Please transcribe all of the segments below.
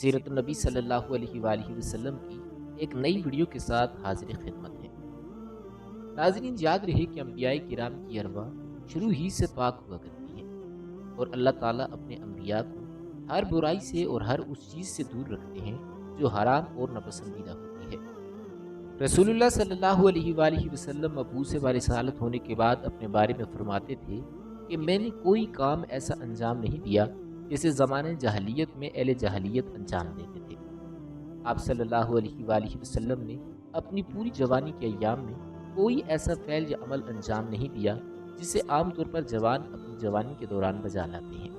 سیرت النبی صلی اللہ علیہ وآلہ وسلم کی ایک نئی ویڈیو کے ساتھ حاضر خدمت ہے۔ ناظرین، یاد رہے کہ انبیاء کرام کی ارواح شروع ہی سے پاک ہوا کرتی ہے اور اللہ تعالیٰ اپنے انبیاء کو ہر برائی سے اور ہر اس چیز سے دور رکھتے ہیں جو حرام اور ناپسندیدہ ہوتی ہے۔ رسول اللہ صلی اللہ علیہ وآلہ وسلم مبعوث و رسالت ہونے کے بعد اپنے بارے میں فرماتے تھے کہ میں نے کوئی کام ایسا انجام نہیں دیا جسے زمانہ جاہلیت میں اہل جاہلیت انجام دیتے تھے۔ آپ صلی اللہ علیہ وآلہ وسلم نے اپنی پوری جوانی کے ایام میں کوئی ایسا فعل یا عمل انجام نہیں دیا جسے عام طور پر جوان اپنی جوانی کے دوران بجا لاتے ہیں۔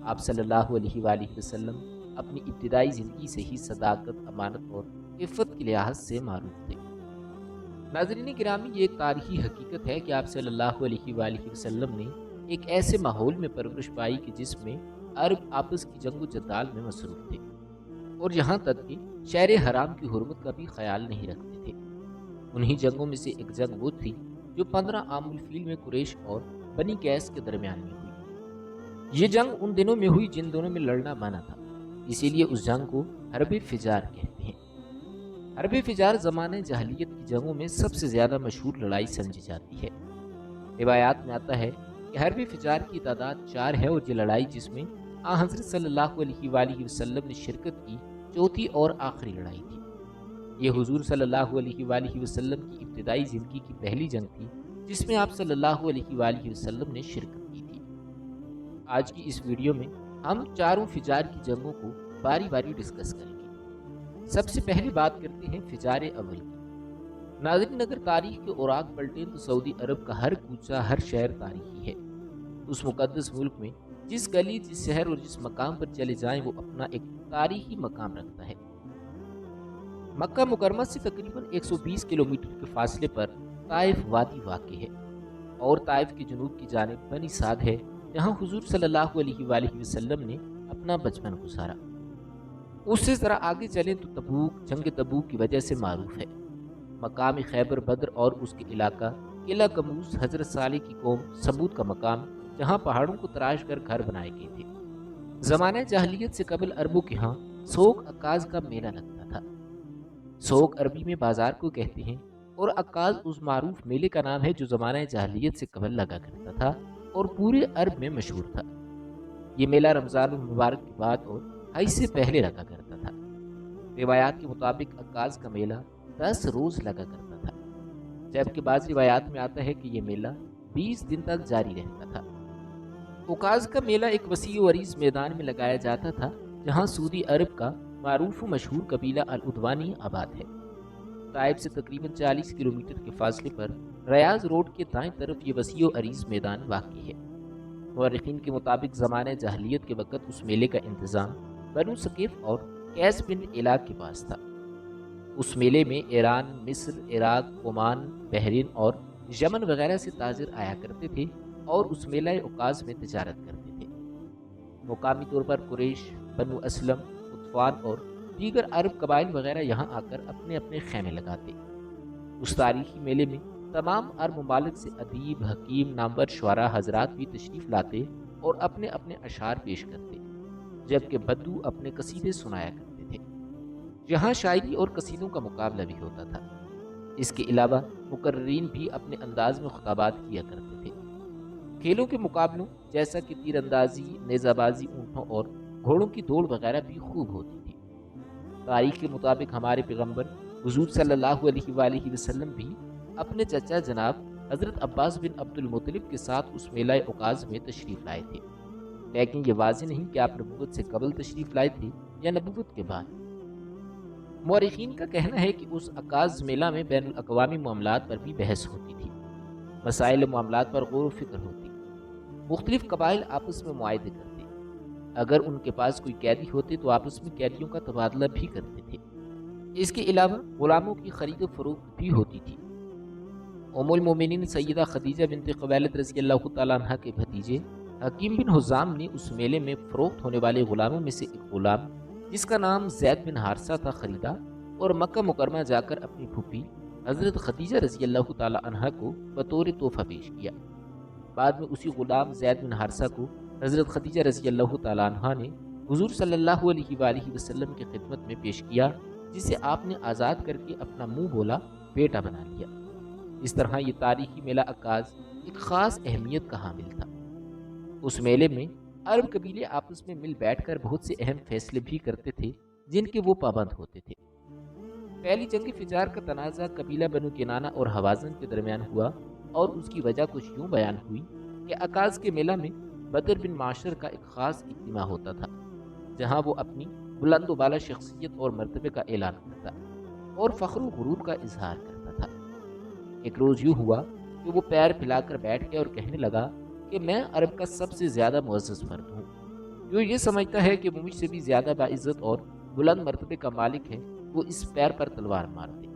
آپ صلی اللہ علیہ وآلہ وسلم اپنی ابتدائی زندگی سے ہی صداقت، امانت اور عفت کے لحاظ سے معروف تھے۔ ناظرین گرامی، یہ ایک تاریخی حقیقت ہے کہ آپ صلی اللہ علیہ وآلہ وسلم نے ایک ایسے ماحول میں پرورش پائی کہ جس میں عرب آپس کی جنگ و جدال میں مصروف تھے اور یہاں تک کہ شہر حرام کی حرمت کا بھی خیال نہیں رکھتے تھے۔ انہی جنگوں میں سے ایک جنگ وہ تھی جو 15 عام الفیل میں قریش اور بنی قیس کے درمیان میں ہوئی۔ یہ جنگ ان دنوں میں ہوئی جن دونوں میں لڑنا منع تھا، اسی لیے اس جنگ کو حرب فجار کہتے ہیں۔ حرب فجار زمانہ جاہلیت کی جنگوں میں سب سے زیادہ مشہور لڑائی سمجھی جاتی ہے۔ روایات میں آتا ہے کہ حرب فجار کی تعداد 4 ہے اور یہ لڑائی جس میں حضرت صلی اللہ علیہ وآلہ وسلم نے شرکت کی چوتھی اور آخری لڑائی تھی۔ یہ حضور صلی اللہ علیہ وآلہ وسلم کی ابتدائی زندگی کی پہلی جنگ تھی جس میں آپ صلی اللہ علیہ وآلہ وسلم نے شرکت کی تھی۔ آج کی اس ویڈیو میں ہم چاروں فجار کی جنگوں کو باری باری ڈسکس کریں گے۔ سب سے پہلے بات کرتے ہیں فجار اول کی۔ ناظرین، اگر تاریخ کے اوراق پلٹیں تو سعودی عرب کا ہر کوچہ، ہر شہر تاریخی ہے۔ اس مقدس ملک میں جس گلی، جس شہر اور جس مقام پر چلے جائیں وہ اپنا ایک تاریخی مقام رکھتا ہے۔ مکہ مکرمہ سے تقریباً 120 کلومیٹر کے فاصلے پر طائف وادی واقع ہے اور طائف کی جنوب کی جانب بنی سعد ہے جہاں حضور صلی اللہ علیہ وآلہ وسلم نے اپنا بچپن گزارا۔ اس سے ذرا آگے چلیں تو تبوک، جنگ تبوک کی وجہ سے معروف ہے۔ مقام خیبر بدر اور اس کے علاقہ، قلعہ کموز، حضرت صالح کی قوم ثمود کا مقام جہاں پہاڑوں کو تراش کر گھر بنائے گئے تھے۔ زمانہ جاہلیت سے قبل عربوں کے ہاں سوق عکاظ کا میلہ لگتا تھا۔ سوق عربی میں بازار کو کہتے ہیں اور عکاظ اس معروف میلے کا نام ہے جو زمانہ جاہلیت سے قبل لگا کرتا تھا اور پورے عرب میں مشہور تھا۔ یہ میلہ رمضان المبارک کے بعد اور حج سے پہلے لگا کرتا تھا۔ روایات کے مطابق عکاظ کا میلہ 10 روز لگا کرتا تھا، جبکہ بعض روایات میں آتا ہے کہ یہ میلہ 20 دن تک جاری رہتا تھا۔ عکاظ کا میلہ ایک وسیع و عریض میدان میں لگایا جاتا تھا جہاں سعودی عرب کا معروف و مشہور قبیلہ العدوانی آباد ہے۔ طائف سے تقریباً 40 کلومیٹر کے فاصلے پر ریاض روڈ کے دائیں طرف یہ وسیع و عریض میدان واقع ہے۔ مورخین کے مطابق زمانہ جاہلیت کے وقت اس میلے کا انتظام بنو ثقیف اور قیس بن علاق کے پاس تھا۔ اس میلے میں ایران، مصر، عراق، عمان، بحرین اور یمن وغیرہ سے تاجر آیا کرتے تھے اور اس میلہ عکاظ میں تجارت کرتے تھے۔ مقامی طور پر قریش، بنو اسلم، غطفان اور دیگر عرب قبائل وغیرہ یہاں آ کر اپنے اپنے خیمے لگاتے۔ اس تاریخی میلے میں تمام عرب ممالک سے ادیب، حکیم، نامور شعراء حضرات بھی تشریف لاتے اور اپنے اپنے اشعار پیش کرتے، جبکہ بدو اپنے قصیدے سنایا کرتے تھے۔ یہاں شاعری اور قصیدوں کا مقابلہ بھی ہوتا تھا۔ اس کے علاوہ مقررین بھی اپنے انداز میں خطابات کیا کرتے تھے۔ کھیلوں کے مقابلوں جیسا کہ تیر اندازی، نیزہ بازی، اونٹوں اور گھوڑوں کی دوڑ وغیرہ بھی خوب ہوتی تھی۔ تاریخ کے مطابق ہمارے پیغمبر حضور صلی اللہ علیہ وآلہ وسلم بھی اپنے چچا جناب حضرت عباس بن عبد المطلب کے ساتھ اس میلہ عکاظ میں تشریف لائے تھے، لیکن یہ واضح نہیں کہ آپ نبوت سے قبل تشریف لائے تھے یا نبوت کے بعد۔ مورخین کا کہنا ہے کہ اس عکاظ میلہ میں بین الاقوامی معاملات پر بھی بحث ہوتی تھی، مسائل معاملات پر غور و فکر ہوتی، مختلف قبائل آپس میں معاہدے کرتے، اگر ان کے پاس کوئی قیدی ہوتے تو آپس میں قیدیوں کا تبادلہ بھی کرتے تھے۔ اس کے علاوہ غلاموں کی خرید و فروخت بھی ہوتی تھی۔ ام المومنین سیدہ خدیجہ بنت خویلد رضی اللہ تعالیٰ عنہ کے بھتیجے حکیم بن حزام نے اس میلے میں فروخت ہونے والے غلاموں میں سے ایک غلام جس کا نام زید بن حارثہ تھا خریدا اور مکہ مکرمہ جا کر اپنی پھوپھی حضرت خدیجہ رضی اللہ تعالیٰ عنہ کو بطور تحفہ پیش کیا۔ بعد میں اسی غلام زید بن حارثہ کو حضرت خدیجہ رضی اللہ تعالیٰ عنہ نے حضور صلی اللہ علیہ وآلہ وسلم کی خدمت میں پیش کیا، جسے آپ نے آزاد کر کے اپنا منہ بولا بیٹا بنا لیا۔ اس طرح یہ تاریخی میلہ عکاظ ایک خاص اہمیت کا حامل تھا۔ اس میلے میں عرب قبیلے آپس میں مل بیٹھ کر بہت سے اہم فیصلے بھی کرتے تھے جن کے وہ پابند ہوتے تھے۔ پہلی جنگ فجار کا تنازع قبیلہ بنو کنانہ اور حوازن کے درمیان ہوا، اور اس کی وجہ کچھ یوں بیان ہوئی کہ عکاظ کے میلہ میں بدر بن معاشر کا ایک خاص اجتماع ہوتا تھا، جہاں وہ اپنی بلند و بالا شخصیت اور مرتبے کا اعلان کرتا اور فخر و غرور کا اظہار کرتا تھا۔ ایک روز یوں ہوا کہ وہ پیر پھیلا کر بیٹھ گیا اور کہنے لگا کہ میں عرب کا سب سے زیادہ معزز فرد ہوں۔ جو یہ سمجھتا ہے کہ وہ مجھ سے بھی زیادہ باعزت اور بلند مرتبے کا مالک ہے، وہ اس پیر پر تلوار مار دے۔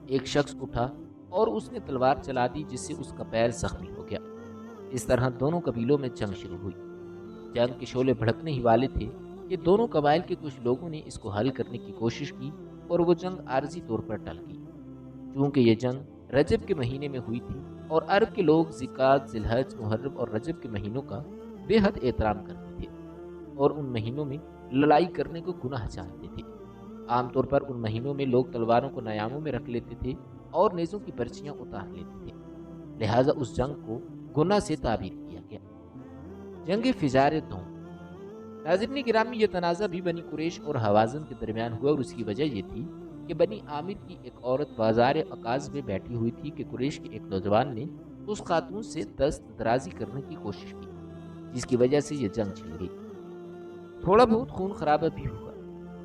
ایک شخص اٹھا اور اس نے تلوار چلا دی، جس سے اس کا پیر زخمی ہو گیا۔ اس طرح دونوں قبیلوں میں جنگ شروع ہوئی۔ جنگ کے شعلے بھڑکنے ہی والے تھے کہ دونوں قبائل کے کچھ لوگوں نے اس کو حل کرنے کی کوشش کی، اور وہ جنگ عارضی طور پر ٹل گئی۔ چونکہ یہ جنگ رجب کے مہینے میں ہوئی تھی، اور عرب کے لوگ ذیقعدہ، ذی الحجہ، محرم اور رجب کے مہینوں کا بے حد احترام کرتے تھے، اور ان مہینوں میں لڑائی کرنے کو گناہ جانتے تھے۔ عام طور پر ان مہینوں میں لوگ تلواروں کو نیاموں میں رکھ لیتے تھے اور نیزوں کی برچیاں اتار لیتے تھے، لہٰذا اس جنگ کو گناہ سے تعبیر کیا گیا۔ جنگ فجار دوم۔ ناظرین گرامی، یہ تنازع بھی بنی قریش اور حوازن کے درمیان ہوا، اور اس کی وجہ یہ تھی کہ بنی عامر کی ایک عورت بازار عکاظ میں بیٹھی ہوئی تھی کہ قریش کے ایک نوجوان نے اس خاتون سے دست درازی کرنے کی کوشش کی، جس کی وجہ سے یہ جنگ چھڑ گئی۔ تھوڑا بہت خون خرابہ بھی ہوا،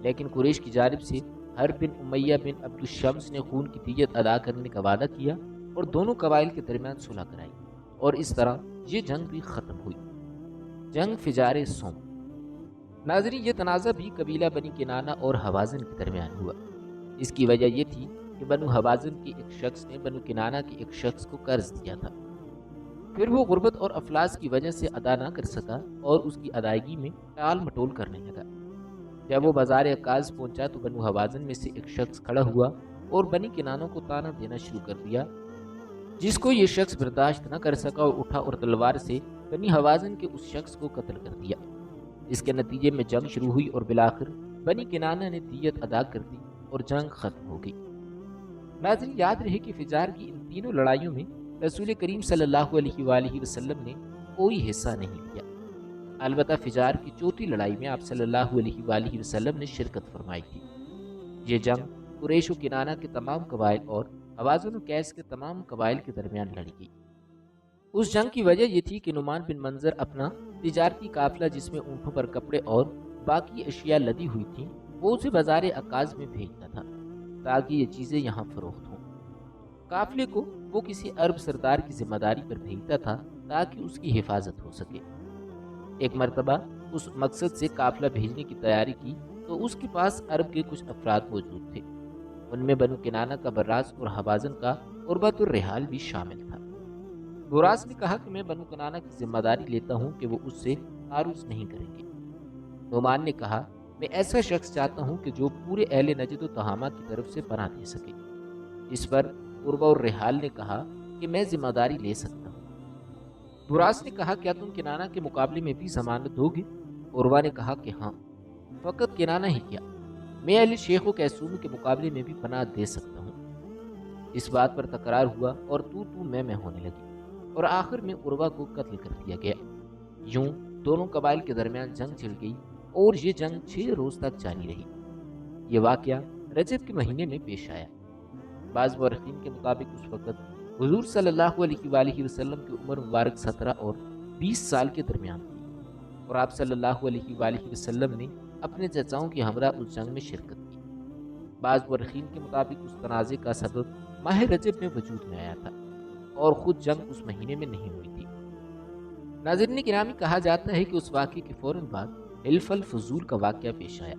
لیکن قریش کی جانب سے حرب بن امیہ بن عبد الشمس نے خون کی دیت ادا کرنے کا وعدہ کیا اور دونوں قبائل کے درمیان صلح کرائی، اور اس طرح یہ جنگ بھی ختم ہوئی۔ جنگ فجار سوم۔ ناظرین، یہ تنازع بھی قبیلہ بنی کنانہ اور حوازن کے درمیان ہوا۔ اس کی وجہ یہ تھی کہ بنو حوازن کے ایک شخص نے بنو کنانہ کے ایک شخص کو قرض دیا تھا، پھر وہ غربت اور افلاس کی وجہ سے ادا نہ کر سکا اور اس کی ادائیگی میں ٹال مٹول کرنے لگا۔ جب وہ بازار عکاظ پہنچا تو بنو حوازن میں سے ایک شخص کھڑا ہوا اور بنی کنانوں کو طعنہ دینا شروع کر دیا، جس کو یہ شخص برداشت نہ کر سکا اور اٹھا اور تلوار سے بنی حوازن کے اس شخص کو قتل کر دیا۔ اس کے نتیجے میں جنگ شروع ہوئی اور بالآخر بنی کنانہ نے دیت ادا کر دی اور جنگ ختم ہو گئی۔ ناظرین، یاد رہے کہ فجار کی ان تینوں لڑائیوں میں رسول کریم صلی اللہ علیہ وآلہ وسلم نے کوئی حصہ نہیں لیا۔ البتہ فجار کی چوتھی لڑائی میں آپ صلی اللہ علیہ وآلہ وسلم نے شرکت فرمائی تھی۔ یہ جنگ قریش و کنانہ کے تمام قبائل اور حوازن و قیس کے تمام قبائل کے درمیان لڑی گئی۔ اس جنگ کی وجہ یہ تھی کہ نعمان بن منظر اپنا تجارتی قافلہ، جس میں اونٹوں پر کپڑے اور باقی اشیاء لدی ہوئی تھیں، وہ اسے بازار عکاظ میں بھیجتا تھا تاکہ یہ چیزیں یہاں فروخت ہوں۔ قافلے کو وہ کسی عرب سردار کی ذمہ داری پر بھیجتا تھا تاکہ اس کی حفاظت ہو سکے۔ ایک مرتبہ اس مقصد سے قافلہ بھیجنے کی تیاری کی تو اس کے پاس عرب کے کچھ افراد موجود تھے، ان میں بنو کنانہ کا براس اور حوازن کا قربۃ الرحال بھی شامل تھا۔ براس نے کہا کہ میں بنو کنانہ کی ذمہ داری لیتا ہوں کہ وہ اس سے تعارض نہیں کریں گے۔ نعمان نے کہا میں ایسا شخص چاہتا ہوں کہ جو پورے اہل نجد و تہامہ کی طرف سے پناہ دے سکے۔ اس پر قربہ الرحال نے کہا کہ میں ذمہ داری لے سکتا ہوں۔ براس نے کہا کیا تم کنانہ کے مقابلے میں بھی ضمانت دو گے؟ عروہ نے کہا کہ ہاں، فقط کنانہ ہی کیا، میں اہل شیخ و کیسوم کے مقابلے میں بھی پناہ دے سکتا ہوں۔ اس بات پر تکرار ہوا اور تو میں ہونے لگی، اور آخر میں عروہ کو قتل کر دیا گیا۔ یوں دونوں قبائل کے درمیان جنگ چھڑ گئی اور یہ جنگ 6 روز تک جاری رہی۔ یہ واقعہ رجب کے مہینے میں پیش آیا۔ بعض مورخین کے مطابق اس وقت حضور صلی اللہ علیہ وآلہ وسلم کی عمر مبارک 17 اور 20 سال کے درمیان تھی، اور آپ صلی اللہ علیہ وآلہ وسلم نے اپنے چچاؤں کی ہمراہ اس جنگ میں شرکت کی۔ بعض مورخین کے مطابق اس تنازع کا سبب ماہ رجب میں وجود میں آیا تھا اور خود جنگ اس مہینے میں نہیں ہوئی تھی۔ ناظرین گرامی، کہا جاتا ہے کہ اس واقعے کے فوراً بعد حلف الفضول کا واقعہ پیش آیا۔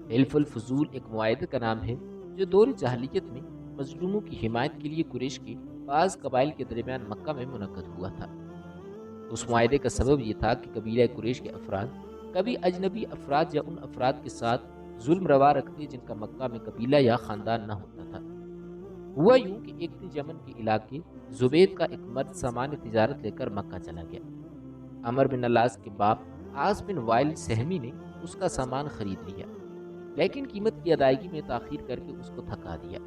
حلف الفضول ایک معاہدے کا نام ہے جو دور جاہلیت میں مظلوموں کی حمایت کے لیے قریش کے بعض قبائل کے درمیان مکہ میں منعقد ہوا تھا۔ اس معاہدے کا سبب یہ تھا کہ قبیلہ قریش کے افراد کبھی اجنبی افراد یا ان افراد کے ساتھ ظلم روا رکھتے جن کا مکہ میں قبیلہ یا خاندان نہ ہوتا تھا۔ ہوا یوں کہ ایک دن یمن کے علاقے زبید کا ایک مرد سامان تجارت لے کر مکہ چلا گیا۔ عمر بن العاص کے باپ عاص بن وائل سہمی نے اس کا سامان خرید لیا، لیکن قیمت کی ادائیگی میں تاخیر کر کے اس کو تھکا دیا۔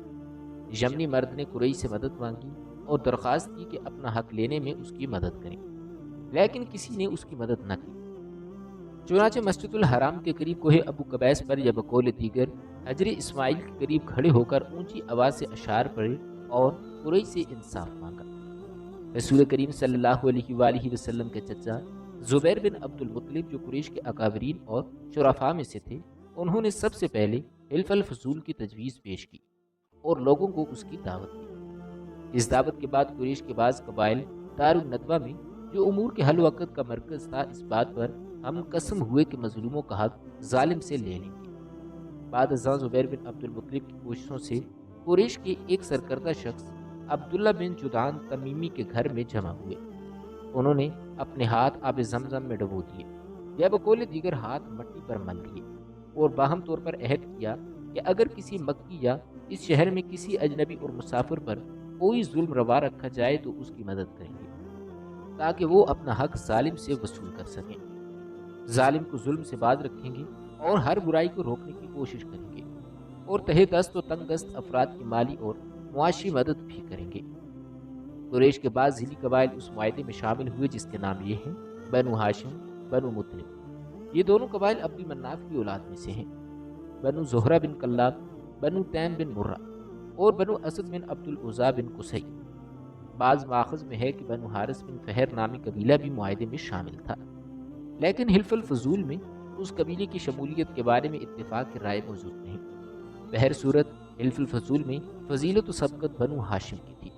یمنی مرد نے قریش سے مدد مانگی اور درخواست کی کہ اپنا حق لینے میں اس کی مدد کریں، لیکن کسی نے اس کی مدد نہ کی۔ چنانچہ مسجد الحرام کے قریب کوہ ابو قبیس پر یا بقول دیگر حجر اسماعیل کے قریب کھڑے ہو کر اونچی آواز سے اشعار پڑھے اور قریش سے انصاف مانگا۔ رسول کریم صلی اللہ علیہ وآلہ وسلم کے چچا زبیر بن عبد المطلب جو قریش کے اکابرین اور شرفاء میں سے تھے، انہوں نے سب سے پہلے حلف الفضول کی تجویز پیش کی اور لوگوں کو اس کی دعوت دی۔ اس دعوت کے بعد قریش کے بعض قبائل دار الندوہ میں جو امور کے حل وقت کا مرکز تھا، اس بات پر ہم قسم ہوئے کہ مظلوموں کا حق ظالم سے لے لیں گے۔ بعد ازاں زبیر بن عبد المطلب کی کوششوں سے قریش کے ایک سرکردہ شخص عبداللہ بن جدعان تمیمی کے گھر میں جمع ہوئے۔ انہوں نے اپنے ہاتھ آب زمزم میں ڈبو دیے یا بقول دیگر ہاتھ مٹی پر مل دیے اور باہم طور پر عہد کیا کہ اگر کسی مکی یا اس شہر میں کسی اجنبی اور مسافر پر کوئی ظلم روا رکھا جائے تو اس کی مدد کریں گے، تاکہ وہ اپنا حق ظالم سے وصول کر سکیں۔ ظالم کو ظلم سے باز رکھیں گے اور ہر برائی کو روکنے کی کوشش کریں گے، اور تہے دست و تنگ دست افراد کی مالی اور معاشی مدد بھی کریں گے۔ قریش کے بعض ذیلی قبائل اس معاہدے میں شامل ہوئے جس کے نام یہ ہیں بنو ہاشم، بنو مطلب۔ یہ دونوں قبائل عبد مناف کی اولاد میں سے ہیں۔ بنو زہرہ بن کلاب، بنو تیم بن مرہ اور بنو اسد بن عبد العزا بن قصی۔ بعض ماخذ میں ہے کہ بنو حارث بن فہر نامی قبیلہ بھی معاہدے میں شامل تھا، لیکن حلف الفضول میں اس قبیلے کی شمولیت کے بارے میں اتفاق کی رائے موجود نہیں۔ بہر صورت حلف الفضول میں فضیلت و سبقت بنو ہاشم کی تھی۔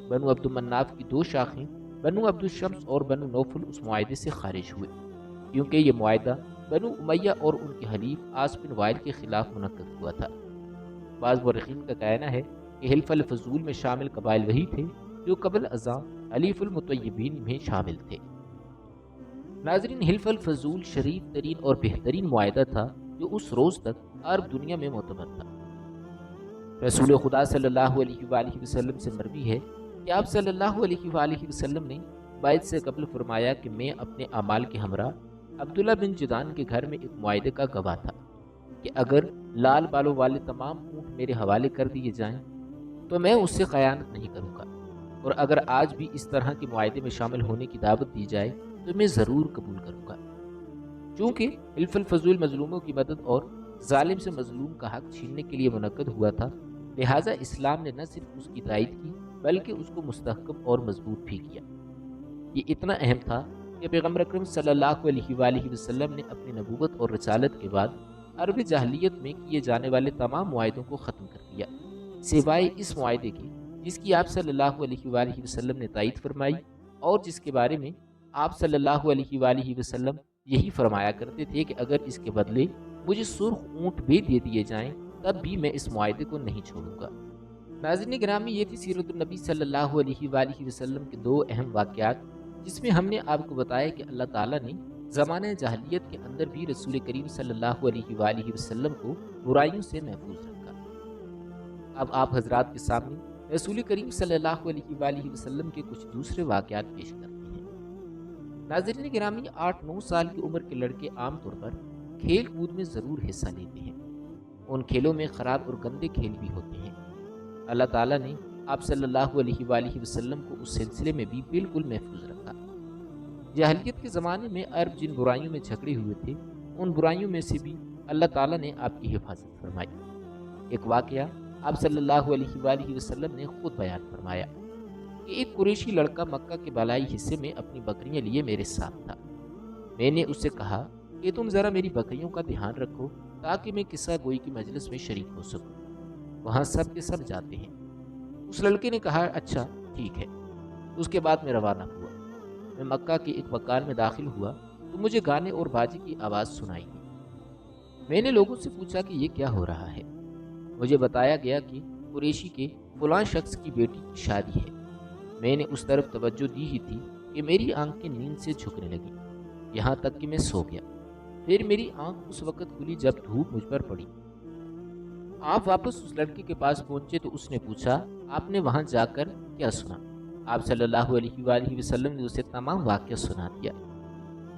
بنو عبد مناف کی دو شاخیں بنو عبد الشمس اور بنو نوفل اس معاہدے سے خارج ہوئے، کیونکہ یہ معاہدہ بنو امیہ اور ان کے حلیف عاص بن وائل کے خلاف منعقد ہوا تھا۔ بعض مورخین کا کہنا ہے کہ حلف الفضول میں شامل قبائل وہی تھے جو قبل ازاں حلیف المطیبین میں شامل تھے۔ ناظرین، حلف الفضول شریف ترین اور بہترین معاہدہ تھا جو اس روز تک عرب دنیا میں معتبر تھا۔ رسول خدا صلی اللہ علیہ وآلہ وسلم سے مروی ہے کہ آپ صلی اللہ علیہ وآلہ وسلم نے بیعت سے قبل فرمایا کہ میں اپنے اعمال کے ہمراہ عبداللہ بن جدعان کے گھر میں ایک معاہدے کا گواہ تھا کہ اگر لال بالوں والے تمام اونٹ میرے حوالے کر دیے جائیں تو میں اس سے خیانت نہیں کروں گا، اور اگر آج بھی اس طرح کے معاہدے میں شامل ہونے کی دعوت دی جائے تو میں ضرور قبول کروں گا۔ چونکہ حلف الفضول مظلوموں کی مدد اور ظالم سے مظلوم کا حق چھیننے کے لیے منعقد ہوا تھا، لہٰذا اسلام نے نہ صرف اس کی تائید کی بلکہ اس کو مستحکم اور مضبوط بھی کیا۔ یہ اتنا اہم تھا کہ پیغمبر اکرم صلی اللہ علیہ وآلہ وسلم نے اپنی نبوت اور رسالت کے بعد عرب جاہلیت میں کیے جانے والے تمام معاہدوں کو ختم کر دیا، سوائے اس معاہدے کے جس کی آپ صلی اللہ علیہ وآلہ وسلم نے تائید فرمائی اور جس کے بارے میں آپ صلی اللہ علیہ وآلہ وسلم یہی فرمایا کرتے تھے کہ اگر اس کے بدلے مجھے سرخ اونٹ بھی دے دیے جائیں تب بھی میں اس معاہدے کو نہیں چھوڑوں گا۔ ناظرین گرامی، یہ تھی سیرت النبی صلی اللہ علیہ وآلہ وسلم کے دو اہم واقعات، جس میں ہم نے آپ کو بتایا کہ اللہ تعالیٰ نے زمانہ جاہلیت کے اندر بھی رسول کریم صلی اللہ علیہ وآلہ وسلم کو برائیوں سے محفوظ رکھا۔ اب آپ حضرات کے سامنے رسول کریم صلی اللہ علیہ وآلہ وسلم کے کچھ دوسرے واقعات پیش کرتے ہیں۔ ناظرین گرامی، 8-9 سال کی عمر کے لڑکے عام طور پر کھیل کود میں ضرور حصہ لیتے ہیں۔ ان کھیلوں میں خراب اور گندے کھیل بھی ہوتے ہیں۔ اللہ تعالیٰ نے آپ صلی اللہ علیہ وآلہ وسلم کو اس سلسلے میں بھی بالکل محفوظ رکھا۔ جاہلیت کے زمانے میں عرب جن برائیوں میں جھگڑے ہوئے تھے، ان برائیوں میں سے بھی اللہ تعالیٰ نے آپ کی حفاظت فرمائی۔ ایک واقعہ آپ صلی اللہ علیہ وآلہ وسلم نے خود بیان فرمایا کہ ایک قریشی لڑکا مکہ کے بالائی حصے میں اپنی بکریاں لیے میرے ساتھ تھا۔ میں نے اس سے کہا کہ تم ذرا میری بکریوں کا دھیان رکھو تاکہ میں قصہ گوئی کی مجلس میں شریک ہو سکوں، وہاں سب کے سب جاتے ہیں۔ اس لڑکے نے کہا اچھا ٹھیک ہے۔ اس کے بعد میں روانہ ہوا۔ میں مکہ کے ایک مکان میں داخل ہوا تو مجھے گانے اور باجے کی آواز سنائی دی۔ میں نے لوگوں سے پوچھا کہ یہ کیا ہو رہا ہے۔ مجھے بتایا گیا کہ قریشی کے فلاں شخص کی بیٹی کی شادی ہے۔ میں نے اس طرف توجہ دی ہی تھی کہ میری آنکھیں نیند سے جھکنے لگیں، یہاں تک کہ میں سو گیا۔ پھر میری آنکھ اس وقت کھلی جب دھوپ مجھ پر پڑی۔ آپ واپس اس لڑکے کے پاس پہنچے تو اس نے پوچھا آپ نے وہاں جا کر کیا سنا؟ آپ صلی اللہ علیہ وآلہ وسلم نے اسے تمام واقعہ سنا دیا۔